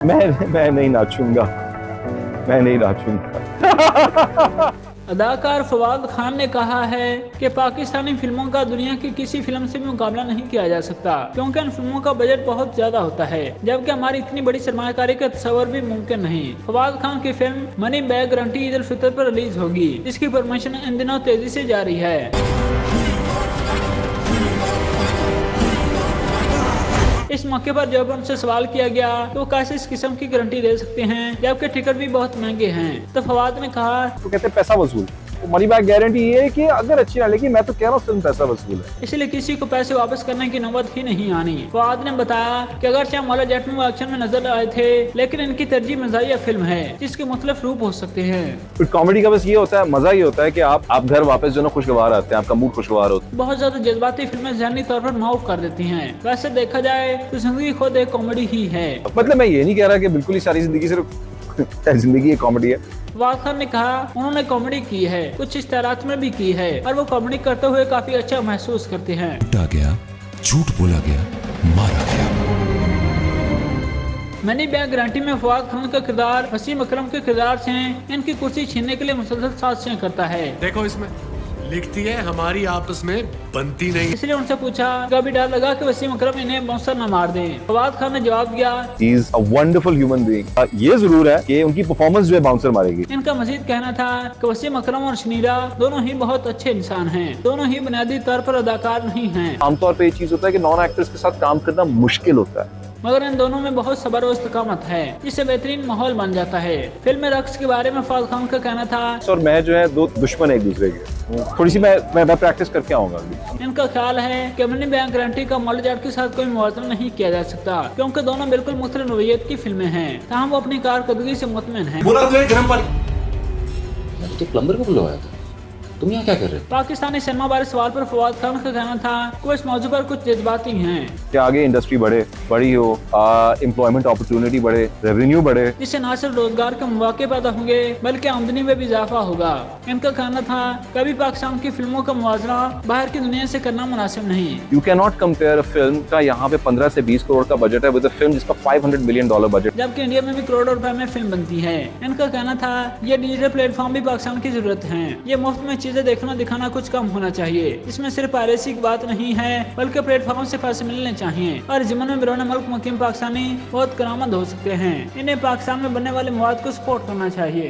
मैं नहीं नाचूंगा, मैं नहीं नाचूंगा। अदाकार फवाद खान ने कहा है कि पाकिस्तानी फिल्मों का दुनिया की किसी फिल्म से भी मुकाबला नहीं किया जा सकता, क्योंकि इन फिल्मों का बजट बहुत ज्यादा होता है, जबकि हमारी इतनी बड़ी सरमायाकारी का तस्वर भी मुमकिन नहीं। फवाद खान की film Money Bag Guarantee Eid ul Fitr पर रिलीज होगी, जिसकी प्रमोशन इन दिनों तेजी से जारी है। इस मौके पर जब उनसे सवाल किया गया तो वो कैसे इस किस्म की गारंटी दे सकते हैं जबकि टिकट भी बहुत महंगे हैं, तो फवाद ने कहा तो कहते हैं पैसा वसूल। तो मनी बैक गारंटी ये है कि अगर अच्छी ना लगी, मैं तो कह रहा हूँ फिल्म पैसा वसूल है, इसलिए किसी को पैसे वापस करने की नौबत ही नहीं आनी। फवाद ने बताया कि अगर मौला जेट में एक्शन में नजर आए थे, लेकिन इनकी तरजीह मज़ाहिया फिल्म है जिसके मुख्तलिफ रूप हो सकते हैं। फिर कॉमेडी का बस ये होता है, मजा ये होता है कि आप घर वापस जो ना खुशगवार आते हैं, आपका मूड खुशगवार होता है। बहुत ज्यादा जज्बाती फिल्में ज़हनी तौर पर माफ कर देती हैं। वैसे देखा जाए तो जिंदगी खुद एक कॉमेडी ही है। मतलब मैं ये नहीं कह रहा कि बिल्कुल ही सारी जिंदगी सिर्फ जिंदगी एक कॉमेडी है। फवाद खान ने कहा उन्होंने कॉमेडी की है, कुछ इश्तारात में भी की है, और वो कॉमेडी करते हुए काफी अच्छा महसूस करते हैं। लूटा गया, झूठ बोला गया, मारा गया। मनी बैग गारंटी में फवाद खान का किरदार वसीम अकरम के किरदार से इनकी कुर्सी छीनने के लिए मुसलसल साजिशें करता है। देखो इसमें लिखती है हमारी आपस में बनती नहीं। इसलिए उनसे पूछा कभी डर लगा कि वसीम अकरम इन्हें बाउंसर न मार दें। फवाद खान ने जवाब दिया he is a wonderful human being. ये जरूर है कि उनकी परफॉर्मेंस जो है बाउंसर मारेगी। इनका मजीद कहना था कि वसीम अकरम और शनीरा दोनों ही बहुत अच्छे इंसान हैं, दोनों ही बुनियादी तौर पर अदाकार नहीं हैं। आमतौर पर ये चीज होता है कि नॉन एक्टर्स के साथ काम करना मुश्किल होता है, मगर इन दोनों में बहुत सब्र और इस्तकामत है, जिससे बेहतरीन माहौल बन जाता है। फिल्म में रक्स के बारे में फवाद खान का कहना था और मैं जो है दो दुश्मन एक दूसरे के। थोड़ी सी मैं प्रैक्टिस करके आऊंगा अभी। इनका ख्याल है कि मनी बैग गारंटी का मौला जेट के साथ कोई मुआवजा नहीं किया जा सकता, क्योंकि दोनों बिल्कुल मुख्तलिफ नोयत की फिल्में हैं। ताहम वो अपनी कारकर्दगी से मुतमिन हैं। मैंने तो प्लम्बर को बुलवाया था, तुम यहाँ क्या कर रहे हो? पाकिस्तानी सिनेमा बारे सवाल पर फवाद खान का कहना था कि इस मौजू पर कुछ जज्बाती हैं कि आगे इंडस्ट्री बड़ी हो, एम्प्लॉयमेंट अपॉर्चुनिटी बढ़े, रेवेन्यू बढ़े, जिससे न सिर्फ रोजगार के मौके पैदा होंगे बल्कि आमदनी में भी इजाफा होगा। इनका कहना था कभी पाकिस्तान की फिल्मों का मुआवजा बाहर की दुनिया से करना मुनासिब नहीं। You can not compare a film का यहाँ पे 15 से 20 करोड़ का बजट है विद अ फिल्म जिसका $500 मिलियन बजट, जबकि इंडिया में भी करोड़ों रुपए में फिल्म बनती है। इनका कहना था ये डिजिटल प्लेटफॉर्म भी पाकिस्तान की जरूरत है। ये मुफ्त में चीजें देखना दिखाना कुछ कम होना चाहिए। इसमें सिर्फ पायरेसी की बात नहीं है, बल्कि प्लेटफॉर्म से पैसे मिलने चाहिए, और जिमन में बिरोने मुल्क मुकीम पाकिस्तानी बहुत करामद हो सकते हैं। इन्हें पाकिस्तान में बनने वाले मवाद को सपोर्ट करना चाहिए।